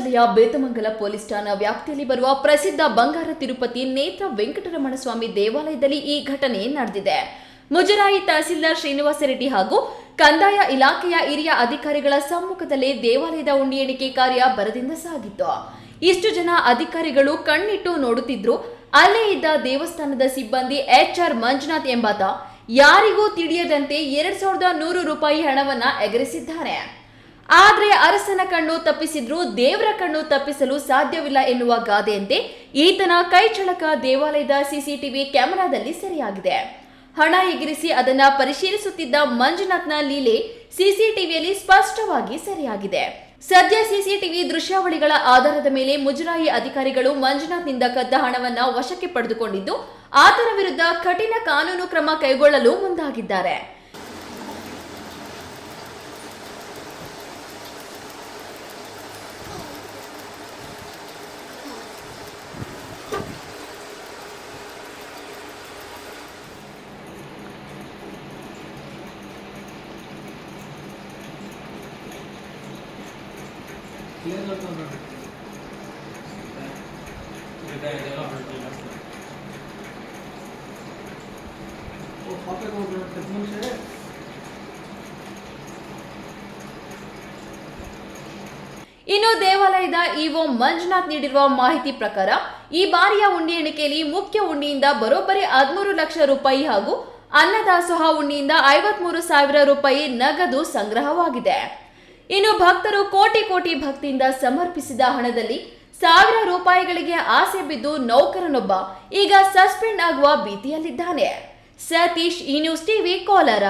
ಜಿಲ್ಲೆಯ ಬೇತಮಂಗಲ ಪೊಲೀಸ್ ಠಾಣಾ ವ್ಯಾಪ್ತಿಯಲ್ಲಿ ಬರುವ ಪ್ರಸಿದ್ಧ ಬಂಗಾರ ತಿರುಪತಿ ನೇತ್ರ ವೆಂಕಟರಮಣ ಸ್ವಾಮಿ ದೇವಾಲಯದಲ್ಲಿ ಈ ಘಟನೆ ನಡೆದಿದೆ. ಮುಜರಾಯಿ ತಹಸೀಲ್ದಾರ್ ಶ್ರೀನಿವಾಸ ರೆಡ್ಡಿ ಹಾಗೂ ಕಂದಾಯ ಇಲಾಖೆಯ ಹಿರಿಯ ಅಧಿಕಾರಿಗಳ ಸಮ್ಮುಖದಲ್ಲೇ ದೇವಾಲಯದ ಉಂಡಿ ಎಣಿಕೆ ಕಾರ್ಯ ಭರದಿಂದ ಸಾಗಿತ್ತು. ಇಷ್ಟು ಜನ ಅಧಿಕಾರಿಗಳು ಕಣ್ಣಿಟ್ಟು ನೋಡುತ್ತಿದ್ರು. ಅಲ್ಲೇ ಇದ್ದ ದೇವಸ್ಥಾನದ ಸಿಬ್ಬಂದಿ HR ಮಂಜುನಾಥ್ ಎಂಬಾತ ಯಾರಿಗೂ ತಿಳಿಯದಂತೆ 2100 ರೂಪಾಯಿ ಹಣವನ್ನ ಎಗರಿಸಿದ್ದಾನೆ. ಆದ್ರೆ ಅರಸನ ಕಣ್ಣು ತಪ್ಪಿಸಿದ್ರು ದೇವರ ಕಣ್ಣು ತಪ್ಪಿಸಲು ಸಾಧ್ಯವಿಲ್ಲ ಎನ್ನುವ ಗಾದೆಯಂತೆ ಈತನ ಕೈಚಳಕ ದೇವಾಲಯದ CCTV ಕ್ಯಾಮೆರಾದಲ್ಲಿ ಸೆರೆಯಾಗಿದೆ. ಹಣ ಎಗರಿಸಿ ಅದನ್ನ ಪರಿಶೀಲಿಸುತ್ತಿದ್ದ ಮಂಜುನಾಥ್ನ ಲೀಲೆ CCTVಯಲ್ಲಿ ಸ್ಪಷ್ಟವಾಗಿ ಸೆರೆಯಾಗಿದೆ. ಸದ್ಯ CCTV ದೃಶ್ಯಾವಳಿಗಳ ಆಧಾರದ ಮೇಲೆ ಮುಜರಾಯಿ ಅಧಿಕಾರಿಗಳು ಮಂಜುನಾಥ್ನಿಂದ ಕದ್ದ ಹಣವನ್ನ ವಶಕ್ಕೆ ಪಡೆದುಕೊಂಡಿದ್ದು ಆತನ ವಿರುದ್ಧ ಕಠಿಣ ಕಾನೂನು ಕ್ರಮ ಕೈಗೊಳ್ಳಲು ಮುಂದಾಗಿದ್ದಾರೆ. ಇನ್ನು ದೇವಾಲಯದ ಇಒ ಮಂಜುನಾಥ್ ನೀಡಿರುವ ಮಾಹಿತಿ ಪ್ರಕಾರ ಈ ಬಾರಿಯ ಉಂಡಿ ಎಣಿಕೆಯಲ್ಲಿ ಮುಖ್ಯ ಉಂಡಿಯಿಂದ ಬರೋಬ್ಬರಿ 13 ಲಕ್ಷ ರೂಪಾಯಿ ಹಾಗೂ ಅನ್ನದಾಸೋಹ ಉಂಡಿಯಿಂದ 53,000 ರೂಪಾಯಿ ನಗದು ಸಂಗ್ರಹವಾಗಿದೆ. ಇನ್ನು ಭಕ್ತರು ಕೋಟಿ ಕೋಟಿ ಭಕ್ತಿಯಿಂದ ಸಮರ್ಪಿಸಿದ ಹಣದಲ್ಲಿ 1000 ರೂಪಾಯಿಗಳಿಗೆ ಆಸೆ ಬಿದ್ದು ನೌಕರನೊಬ್ಬ ಈಗ ಸಸ್ಪೆಂಡ್ ಆಗುವ ಭೀತಿಯಲ್ಲಿದ್ದಾನೆ. ಸತೀಶ್, ಈ ನ್ಯೂಸ್ ಟಿವಿ, ಕೋಲಾರ.